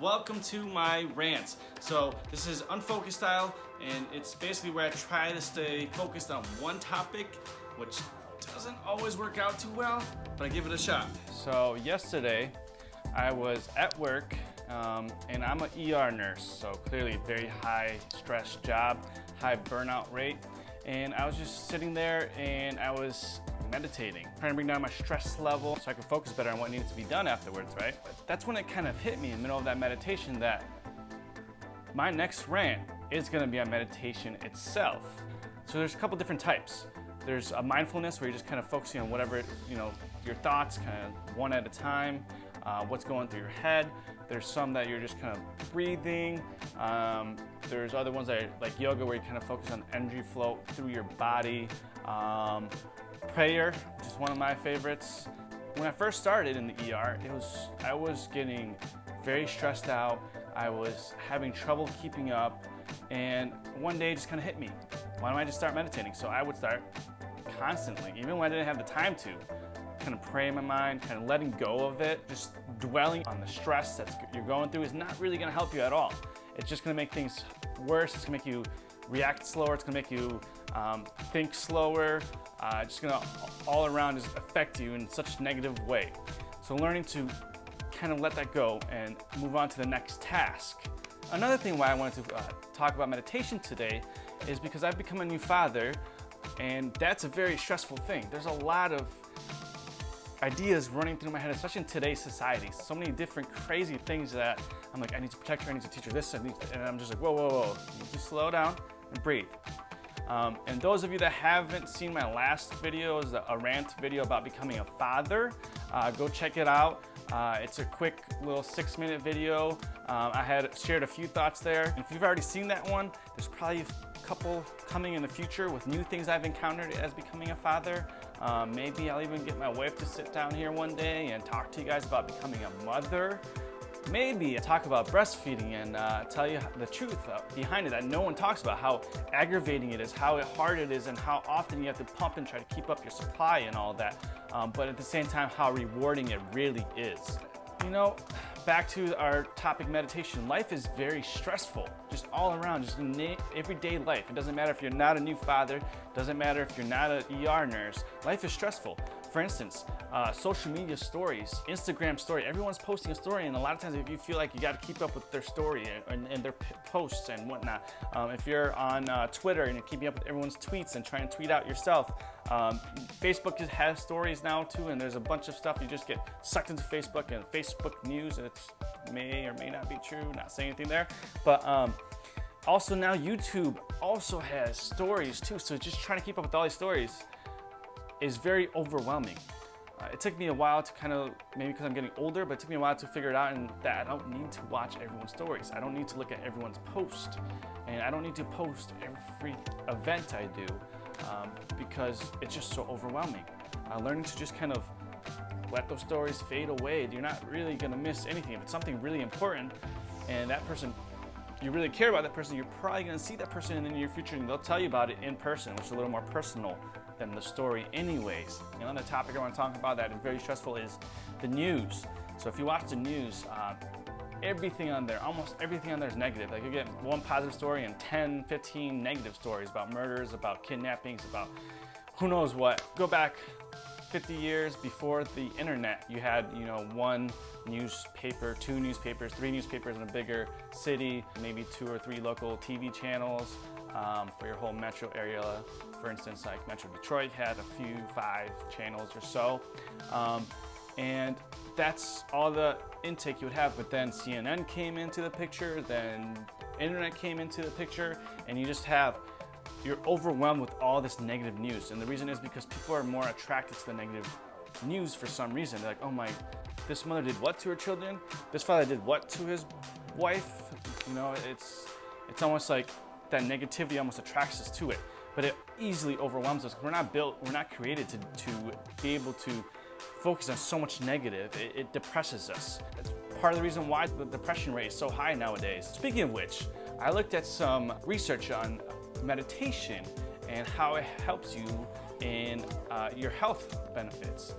welcome to my rant. So this is Unfocused style, and it's basically where I try to stay focused on one topic, which doesn't always work out too well, but I give it a shot. So yesterday I was at work, and I'm an ER nurse, so clearly very high stress job, high burnout rate, and I was just sitting there and I was meditating, trying to bring down my stress level so I could focus better on what needed to be done afterwards, right? But that's when it kind of hit me in the middle of that meditation that my next rant is gonna be on meditation itself. So there's a couple different types. There's a mindfulness where you're just kind of focusing on whatever, your thoughts kind of one at a time, what's going through your head. There's some that you're just kind of breathing. There's other ones that are like yoga where you kind of focus on energy flow through your body. Prayer, which is one of my favorites. When I first started in the ER, I was getting very stressed out. I was having trouble keeping up, and one day it just kind of hit me. Why don't I just start meditating? So I would start constantly, even when I didn't have the time to, kind of pray in my mind, kind of letting go of it. Just dwelling on the stress that you're going through is not really going to help you at all. It's just going to make things worse. It's going to make you react slower. It's going to make you think slower. It's just going to all around just affect you in such a negative way. So learning to kind of let that go and move on to the next task. Another thing why I wanted to talk about meditation today is because I've become a new father, and that's a very stressful thing. There's a lot of ideas running through my head, especially in today's society. So many different crazy things that I'm like, I need to protect her, I need to teach her this, and I'm just like, whoa. Just slow down and breathe. And those of you that haven't seen my last video, is a rant video about becoming a father. Go check it out. It's a quick little 6-minute video. I had shared a few thoughts there. And if you've already seen that one, there's probably a couple coming in the future with new things I've encountered as becoming a father. Maybe I'll even get my wife to sit down here one day and talk to you guys about becoming a mother. Maybe talk about breastfeeding and tell you the truth behind it that no one talks about, how aggravating it is, how hard it is, and how often you have to pump and try to keep up your supply and all that. But at the same time, how rewarding it really is. Back to our topic, meditation. Life is very stressful, just all around, just in everyday life. It doesn't matter if you're not a new father, doesn't matter if you're not an ER nurse. Life is stressful. For instance, social media stories, Instagram story, everyone's posting a story, and a lot of times if you feel like you got to keep up with their story and their posts and whatnot, if you're on Twitter and you're keeping up with everyone's tweets and trying to tweet out yourself, Facebook has stories now too, and there's a bunch of stuff. You just get sucked into Facebook and Facebook news, and it may or may not be true, not saying anything there, but also now YouTube also has stories too, so just trying to keep up with all these stories is very overwhelming. It took me a while to kind of, maybe because I'm getting older, but it took me a while to figure it out, and that I don't need to watch everyone's stories. I don't need to look at everyone's post, and I don't need to post every event I do because it's just so overwhelming. Learning to just kind of let those stories fade away. You're not really gonna miss anything. If it's something really important and that person, you really care about that person, you're probably gonna see that person in the near future, and they'll tell you about it in person, which is a little more personal than the story anyways. Another topic I want to talk about that is very stressful is the news. So if you watch the news, everything on there, almost everything on there is negative. Like you get one positive story and 10, 15 negative stories about murders, about kidnappings, about who knows what. Go back 50 years before the internet, you had, one newspaper, 2 newspapers, 3 newspapers in a bigger city, maybe 2 or 3 local TV channels for your whole metro area. For instance, like Metro Detroit had a few, 5 channels or so. And that's all the intake you would have. But then CNN came into the picture, then internet came into the picture, and you're overwhelmed with all this negative news. And the reason is because people are more attracted to the negative news for some reason. They're like, oh my, this mother did what to her children? This father did what to his wife? It's almost like that negativity almost attracts us to it. But it easily overwhelms us. We're not created to be able to focus on so much negative. It depresses us. That's part of the reason why the depression rate is so high nowadays. Speaking of which, I looked at some research on meditation and how it helps you in your health benefits.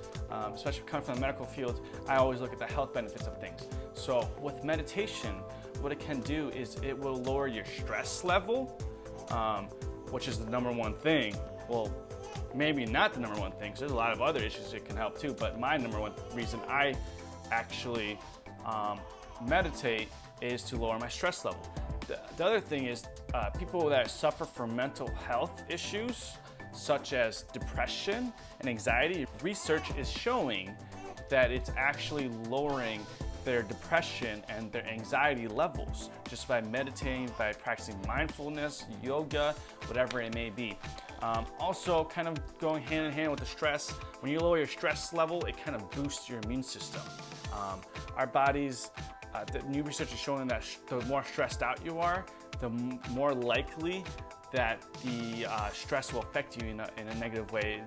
Especially coming from the medical field, I always look at the health benefits of things. So with meditation, what it can do is it will lower your stress level, which is the number one thing. Well, maybe not the number one thing, because there's a lot of other issues it can help too, but my number one reason I actually meditate is to lower my stress level. The other thing is people that suffer from mental health issues, such as depression and anxiety, research is showing that it's actually lowering their depression and their anxiety levels just by meditating, by practicing mindfulness, yoga, whatever it may be. Also, kind of going hand in hand with the stress, when you lower your stress level, it kind of boosts your immune system. Our bodies, the new research is showing that the more stressed out you are, the more likely that the stress will affect you in a negative way.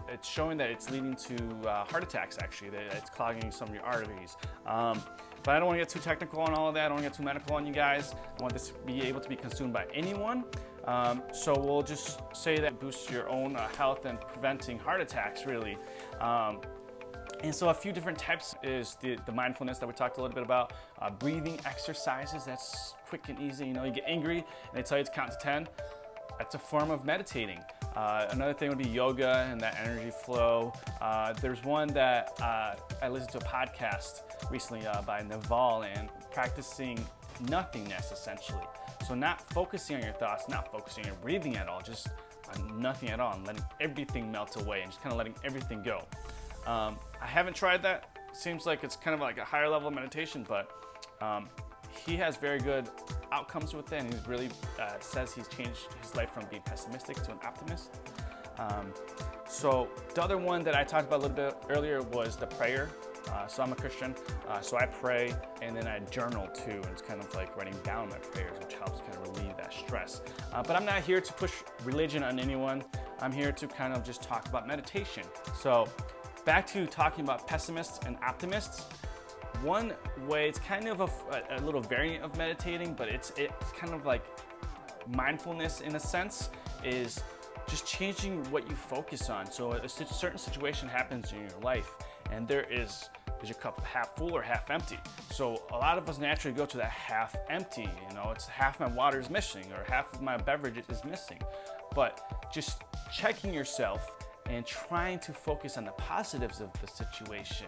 It's showing that it's leading to heart attacks, actually, that it's clogging some of your arteries. But I don't want to get too technical on all of that. I don't want to get too medical on you guys. I want this to be able to be consumed by anyone. So we'll just say that boosts your own health and preventing heart attacks, really. And so a few different types is the mindfulness that we talked a little bit about. Breathing exercises, that's quick and easy. You get angry and they tell you to count to 10. That's a form of meditating. Another thing would be yoga and that energy flow. There's one that I listened to a podcast recently by Naval, and practicing nothingness, essentially. So not focusing on your thoughts, not focusing on your breathing at all, just on nothing at all, and letting everything melt away and just kind of letting everything go. I haven't tried that. Seems like it's kind of like a higher level of meditation, but he has very good outcomes with it, and he really says he's changed his life from being pessimistic to an optimist. So the other one that I talked about a little bit earlier was the prayer. So I'm a Christian, so I pray and then I journal too, and it's kind of like writing down my prayers, which helps kind of relieve that stress. But I'm not here to push religion on anyone. I'm here to kind of just talk about meditation. So back to talking about pessimists and optimists. One way, it's kind of a little variant of meditating, but it's kind of like mindfulness in a sense, is just changing what you focus on. So a certain situation happens in your life, and is your cup half full or half empty? So a lot of us naturally go to that half empty, it's half my water is missing or half of my beverage is missing. But just checking yourself and trying to focus on the positives of the situation.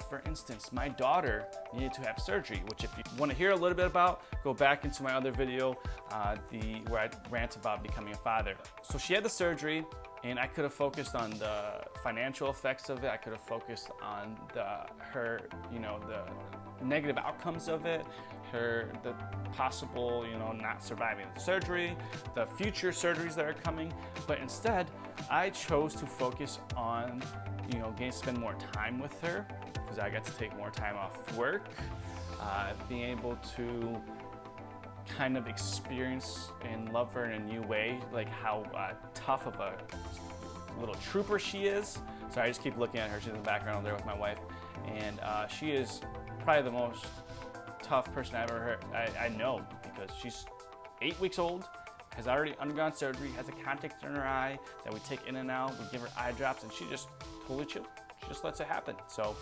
For instance, my daughter needed to have surgery, which if you want to hear a little bit about, go back into my other video where I rant about becoming a father. So she had the surgery, and I could have focused on the financial effects of it. I could have focused on the negative outcomes of it, the possible, not surviving the surgery, the future surgeries that are coming. But instead, I chose to focus on, getting to spend more time with her, because I got to take more time off work, being able to kind of experience and love her in a new way, like how tough of a little trooper she is. So I just keep looking at her. She's in the background there with my wife, and she is probably the most tough person I've ever heard. I know, because she's 8 weeks old, has already undergone surgery, has a contact in her eye that we take in and out. We give her eye drops, and she just totally chill. She just lets it happen. So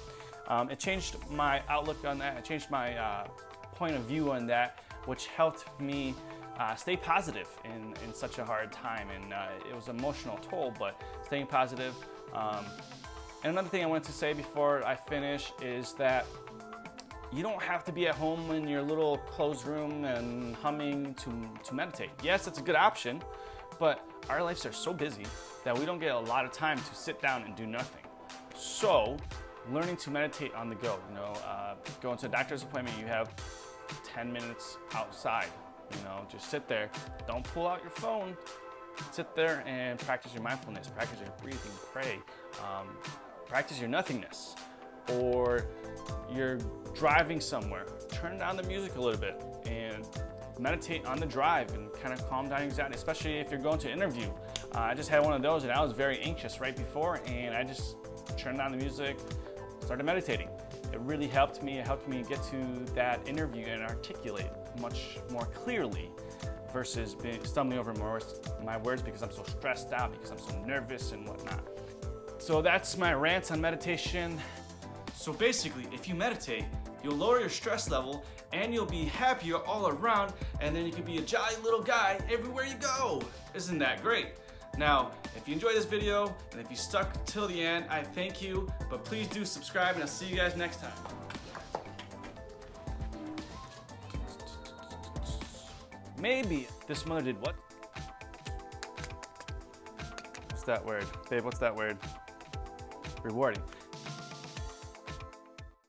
it changed my outlook on that. It changed my point of view on that, which helped me stay positive in such a hard time. And it was an emotional toll, but staying positive. And another thing I wanted to say before I finish is that you don't have to be at home in your little closed room and humming to meditate. Yes, it's a good option, but our lives are so busy that we don't get a lot of time to sit down and do nothing. So learning to meditate on the go, going to a doctor's appointment, you have 10 minutes outside, just sit there, don't pull out your phone, sit there and practice your mindfulness, practice your breathing, pray, practice your nothingness. Or you're driving somewhere, turn down the music a little bit and meditate on the drive and kind of calm down anxiety, especially if you're going to an interview. I just had one of those and I was very anxious right before, and I just turned down the music, started meditating. It really helped me. It helped me get to that interview and articulate much more clearly versus stumbling over my words because I'm so stressed out, because I'm so nervous and whatnot. So that's my rant on meditation. So basically, if you meditate, you'll lower your stress level and you'll be happier all around, and then you can be a jolly little guy everywhere you go. Isn't that great? Now, if you enjoyed this video and if you stuck till the end, I thank you, but please do subscribe and I'll see you guys next time. Maybe this mother did what? What's that word? Babe, what's that word? Rewarding.